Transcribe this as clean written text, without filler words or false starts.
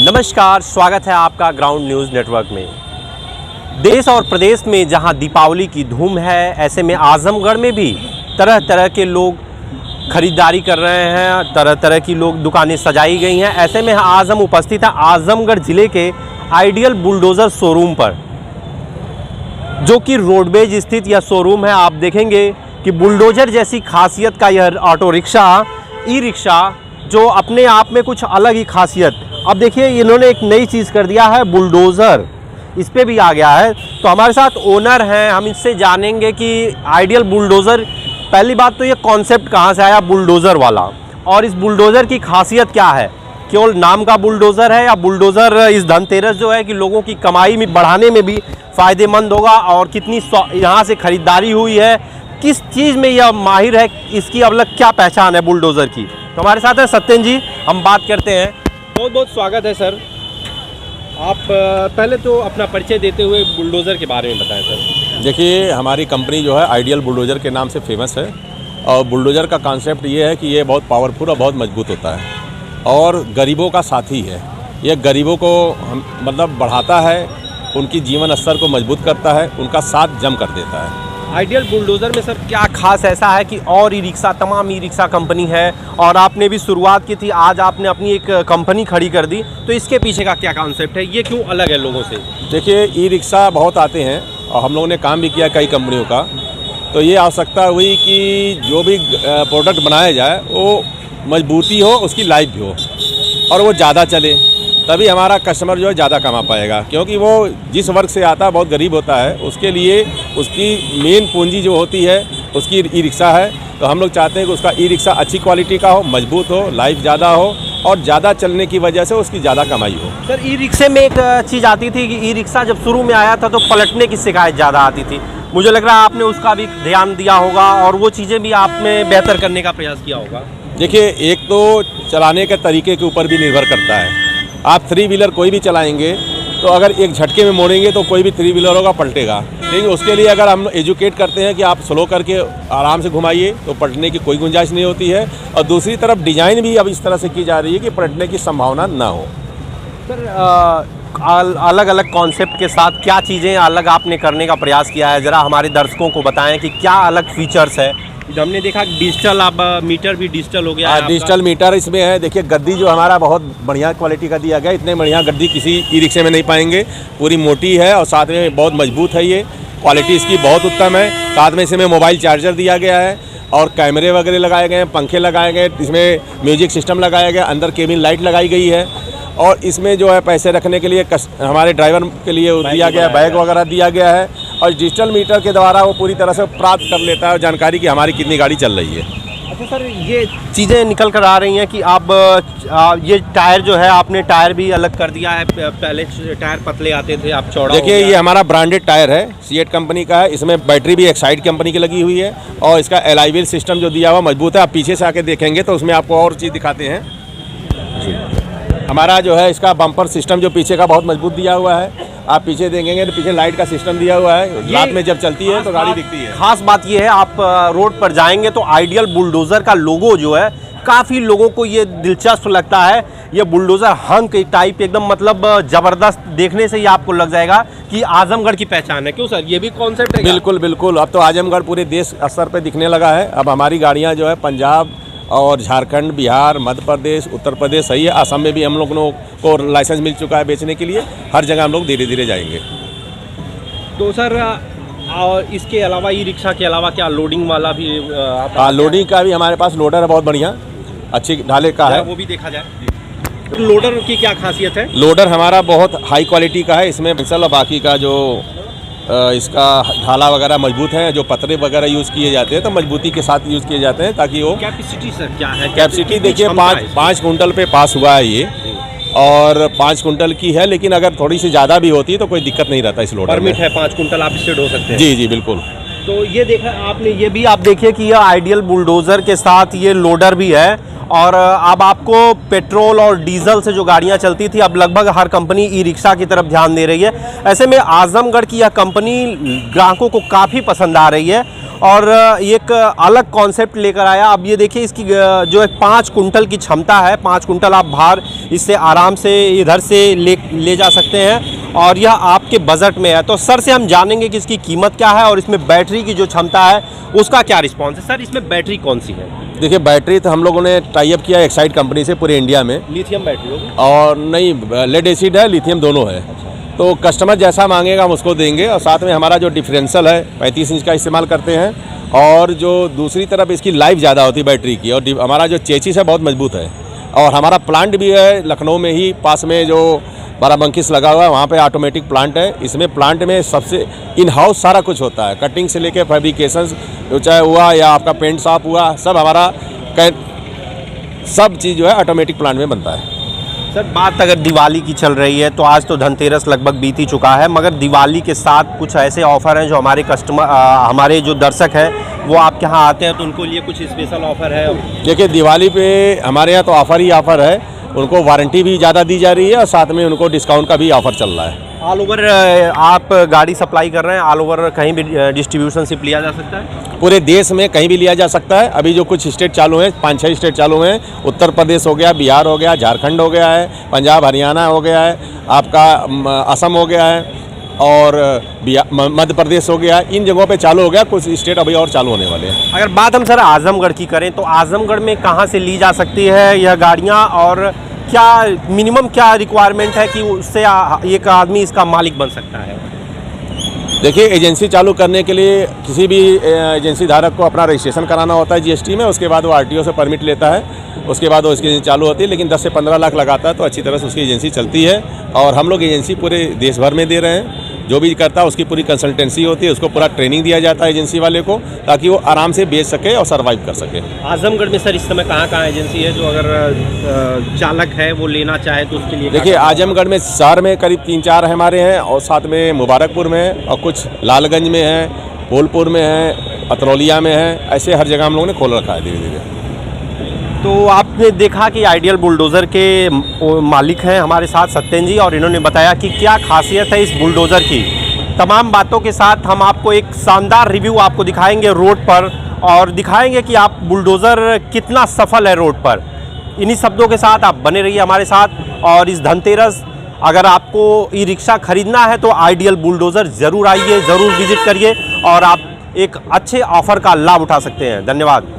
नमस्कार, स्वागत है आपका ग्राउंड न्यूज़ नेटवर्क में। देश और प्रदेश में जहां दीपावली की धूम है, ऐसे में आजमगढ़ में भी तरह तरह के लोग खरीदारी कर रहे हैं, तरह तरह की लोग दुकानें सजाई गई हैं। ऐसे में आज हम उपस्थित हैं आजमगढ़ ज़िले के आइडियल बुलडोज़र शोरूम पर, जो कि रोडवेज स्थित यह शोरूम है। आप देखेंगे कि बुलडोज़र जैसी खासियत का यह ऑटो रिक्शा, ई रिक्शा, जो अपने आप में कुछ अलग ही खासियत। अब देखिए, इन्होंने एक नई चीज़ कर दिया है, बुलडोज़र इस पे भी आ गया है। तो हमारे साथ ओनर हैं, हम इससे जानेंगे कि आइडियल बुलडोज़र, पहली बात तो ये कॉन्सेप्ट कहाँ से आया बुलडोज़र वाला, और इस बुलडोज़र की खासियत क्या है। केवल नाम का बुलडोज़र है या बुलडोज़र इस धनतेरस जो है कि लोगों की कमाई में बढ़ाने में भी फ़ायदेमंद होगा, और कितनी यहाँ से ख़रीदारी हुई है, किस चीज़ में यह माहिर है, इसकी अब तक क्या पहचान है बुलडोज़र की। तो हमारे साथ है सत्यन जी, हम बात करते हैं। बहुत बहुत स्वागत है सर। आप पहले तो अपना परिचय देते हुए बुलडोज़र के बारे में बताएं सर। देखिए, हमारी कंपनी जो है आइडियल बुलडोज़र के नाम से फेमस है, और बुलडोज़र का कॉन्सेप्ट ये है कि ये बहुत पावरफुल और बहुत मजबूत होता है, और गरीबों का साथी है। ये गरीबों को मतलब बढ़ाता है, उनकी जीवन स्तर को मजबूत करता है, उनका साथ जम कर देता है। आइडियल बुलडोज़र में सर क्या खास ऐसा है कि और ई रिक्शा, तमाम ई रिक्शा कंपनी है, और आपने भी शुरुआत की थी, आज आपने अपनी एक कंपनी खड़ी कर दी, तो इसके पीछे का क्या कॉन्सेप्ट है, ये क्यों अलग है लोगों से? देखिए, ई रिक्शा बहुत आते हैं और हम लोगों ने काम भी किया कई कंपनियों का, तो ये आवश्यकता हुई कि जो भी प्रोडक्ट बनाया जाए वो मजबूती हो, उसकी लाइफ भी हो, और वो ज़्यादा चले, तभी हमारा कस्टमर जो है ज़्यादा कमा पाएगा। क्योंकि वो जिस वर्ग से आता है, बहुत गरीब होता है, उसके लिए उसकी मेन पूंजी जो होती है उसकी ई रिक्शा है। तो हम लोग चाहते हैं कि उसका ई रिक्शा अच्छी क्वालिटी का हो, मजबूत हो, लाइफ ज़्यादा हो, और ज़्यादा चलने की वजह से उसकी ज़्यादा कमाई हो। सर, ई रिक्शे में एक चीज़ आती थी कि ई रिक्शा जब शुरू में आया था तो पलटने की शिकायत ज़्यादा आती थी। मुझे लग रहा है आपने उसका भी ध्यान दिया होगा, और वो चीज़ें भी आपने बेहतर करने का प्रयास किया होगा। देखिए, एक तो चलाने के तरीके के ऊपर भी निर्भर करता है। आप 3 व्हीलर कोई भी चलाएंगे तो अगर एक झटके में मोड़ेंगे तो कोई भी 3 व्हीलर होगा पलटेगा, लेकिन उसके लिए अगर हम एजुकेट करते हैं कि आप स्लो करके आराम से घुमाइए तो पलटने की कोई गुंजाइश नहीं होती है। और दूसरी तरफ डिज़ाइन भी अब इस तरह से की जा रही है कि पलटने की संभावना ना हो। सर, अलग अलग कॉन्सेप्ट के साथ क्या चीज़ें अलग आपने करने का प्रयास किया है, ज़रा हमारे दर्शकों को बताएं कि क्या अलग फीचर्स है। हमने देखा डिजिटल, अब मीटर भी डिजिटल हो गया है। डिजिटल मीटर इसमें है। देखिए, गद्दी जो हमारा बहुत बढ़िया क्वालिटी का दिया गया, इतने बढ़िया गद्दी किसी ई रिक्शे में नहीं पाएंगे। पूरी मोटी है और साथ में बहुत मजबूत है, ये क्वालिटी इसकी बहुत उत्तम है। साथ में इसमें मोबाइल चार्जर दिया गया है, और कैमरे वगैरह लगाए गए हैं, पंखे लगाए गए, इसमें म्यूजिक सिस्टम लगाया गया, अंदर केबिन लाइट लगाई गई है, और इसमें जो है पैसे रखने के लिए हमारे ड्राइवर के लिए दिया गया, बैग वगैरह दिया गया है, और डिजिटल मीटर के द्वारा वो पूरी तरह से प्राप्त कर लेता है जानकारी कि हमारी कितनी गाड़ी चल रही है। अच्छा सर, ये चीज़ें निकल कर आ रही हैं कि आप ये टायर जो है, आपने टायर भी अलग कर दिया है। पहले टायर पतले आते थे, आप चौड़ा। देखिए, ये हमारा ब्रांडेड टायर है, सीएट कंपनी का है। इसमें बैटरी भी एक्साइड कंपनी की लगी हुई है, और इसका एलॉय व्हील सिस्टम जो दिया हुआ मजबूत है। आप पीछे से आके देखेंगे तो उसमें आपको और चीज़ दिखाते हैं। हमारा जो है इसका बम्पर सिस्टम जो पीछे का बहुत मजबूत दिया हुआ है। आप पीछे देखेंगे तो पीछे लाइट का सिस्टम दिया हुआ है, रात में जब चलती है तो गाड़ी दिखती है। खास बात ये है, आप रोड पर जाएंगे तो आइडियल बुलडोज़र का लोगो जो है, काफ़ी लोगों को ये दिलचस्प लगता है। ये बुलडोज़र हंक टाइप एकदम, मतलब ज़बरदस्त, देखने से ही आपको लग जाएगा कि आजमगढ़ की पहचान है। क्यों सर, ये भी कॉन्सेप्ट है? बिल्कुल बिल्कुल, अब तो आजमगढ़ पूरे देश स्तर पर दिखने लगा है। अब हमारी गाड़ियाँ जो है पंजाब और झारखंड, बिहार, मध्य प्रदेश, उत्तर प्रदेश, सही है, असम में भी हम लोगों को लाइसेंस मिल चुका है बेचने के लिए। हर जगह हम लोग धीरे धीरे जाएंगे। तो सर, और इसके अलावा ई रिक्शा के अलावा क्या लोडिंग वाला भी लोडिंग का भी हमारे पास लोडर है, बहुत बढ़िया अच्छी ढाले का है, वो भी देखा जाए। तो लोडर की क्या खासियत है? लोडर हमारा बहुत हाई क्वालिटी का है। इसमें पेंसिल और बाकी का जो इसका ढाला वगैरह मजबूत है। जो पतरे वगैरह यूज़ किए जाते हैं तो मजबूती के साथ यूज़ किए जाते हैं, ताकि वो। कैपेसिटी सर क्या है? कैपेसिटी देखिए 5 कुंटल पे पास हुआ है ये, और 5 कुंटल की है, लेकिन अगर थोड़ी सी ज़्यादा भी होती है तो कोई दिक्कत नहीं रहता इस लोडर में। परमिट है 5 कुंटल, आप इससे ढो सकते हैं। जी जी बिल्कुल। तो ये देखा आपने, ये भी आप देखिए कि यह आइडियल बुलडोज़र के साथ ये लोडर भी है। और अब आपको पेट्रोल और डीजल से जो गाड़ियां चलती थी, अब लगभग हर कंपनी ई रिक्शा की तरफ ध्यान दे रही है। ऐसे में आजमगढ़ की यह कंपनी ग्राहकों को काफ़ी पसंद आ रही है और एक अलग कॉन्सेप्ट लेकर आया। अब ये देखिए इसकी जो एक 5 कुंटल की क्षमता है, 5 कुंटल आप भार इससे आराम से इधर से ले जा सकते हैं और यह आपके बजट में है। तो सर से हम जानेंगे कि इसकी कीमत क्या है और इसमें बैटरी की जो क्षमता है उसका क्या रिस्पॉन्स है। सर इसमें बैटरी कौन सी है? देखिए, बैटरी तो हम लोगों ने टाई अप किया एक्साइड कंपनी से पूरे इंडिया में। लिथियम बैटरी होगी और नहीं, लेड एसिड है, लिथियम दोनों है। तो कस्टमर जैसा मांगेगा हम उसको देंगे। और साथ में हमारा जो डिफरेंशियल है 35 इंच का इस्तेमाल करते हैं। और जो दूसरी तरफ इसकी लाइफ ज़्यादा होती है बैटरी की। और हमारा जो चेचिस है बहुत मजबूत है। और हमारा प्लांट भी है लखनऊ में ही पास में, जो बाराबंकीस लगा हुआ है, वहाँ पे ऑटोमेटिक प्लांट है। इसमें प्लांट में सबसे इन हाउस सारा कुछ होता है, कटिंग से लेके फैब्रिकेशन चाहे हुआ या आपका पेंट शॉप हुआ, सब हमारा सब चीज़ जो है ऑटोमेटिक प्लांट में बनता है। सर बात अगर दिवाली की चल रही है तो आज तो धनतेरस लगभग बीत ही चुका है, मगर दिवाली के साथ कुछ ऐसे ऑफर हैं जो हमारे हमारे जो दर्शक हैं वो आपके यहाँ आते हैं तो उनको लिए कुछ स्पेशल ऑफर है? देखिए, दिवाली पे हमारे यहाँ तो ऑफ़र ही ऑफ़र है। उनको वारंटी भी ज़्यादा दी जा रही है और साथ में उनको डिस्काउंट का भी ऑफ़र चल रहा है। ऑल ओवर आप गाड़ी सप्लाई कर रहे हैं, ऑल ओवर कहीं भी डिस्ट्रीब्यूशनशिप लिया जा सकता है? पूरे देश में कहीं भी लिया जा सकता है। अभी जो कुछ स्टेट चालू हैं, 5-6 स्टेट चालू हैं। उत्तर प्रदेश हो गया, बिहार हो गया, झारखंड हो गया है, पंजाब हरियाणा हो गया है, आपका असम हो गया है और मध्य प्रदेश हो गया। इन जगहों पे चालू हो गया, कुछ स्टेट अभी और चालू होने वाले हैं। अगर बात हम सर आजमगढ़ की करें तो आजमगढ़ में कहाँ से ली जा सकती है यह गाड़ियाँ और क्या मिनिमम क्या रिक्वायरमेंट है कि उससे एक आदमी इसका मालिक बन सकता है? देखिए, एजेंसी चालू करने के लिए किसी भी एजेंसी धारक को अपना रजिस्ट्रेशन कराना होता है जीएसटी में। उसके बाद वो आरटीओ से परमिट लेता है, उसके बाद वो इसकी एजेंसी चालू होती है। लेकिन 10 से 15 लाख लगाता है तो अच्छी तरह से उसकी एजेंसी चलती है। और हम लोग एजेंसी पूरे देश भर में दे रहे हैं। जो भी करता है उसकी पूरी कंसल्टेंसी होती है, उसको पूरा ट्रेनिंग दिया जाता है एजेंसी वाले को, ताकि वो आराम से बेच सके और सर्वाइव कर सके। आजमगढ़ में सर इस समय कहाँ एजेंसी है जो अगर चालक है वो लेना चाहे तो उसके लिए? देखिए, आजमगढ़ में शहर में करीब 3-4 हमारे हैं और साथ में मुबारकपुर में है और कुछ लालगंज में है, बोलपुर में है, अतरौलिया में है। ऐसे हर जगह हम लोगों ने खोल रखा है धीरे धीरे। तो आपने देखा कि आइडियल बुलडोज़र के मालिक हैं हमारे साथ सत्यन जी और इन्होंने बताया कि क्या खासियत है इस बुलडोज़र की। तमाम बातों के साथ हम आपको एक शानदार रिव्यू आपको दिखाएंगे रोड पर और दिखाएंगे कि आप बुलडोज़र कितना सफल है रोड पर। इन्हीं शब्दों के साथ आप बने रहिए हमारे साथ। और इस धनतेरस अगर आपको ई रिक्शा खरीदना है तो आइडियल बुलडोज़र ज़रूर आइए, ज़रूर विजिट करिए और आप एक अच्छे ऑफ़र का लाभ उठा सकते हैं। धन्यवाद।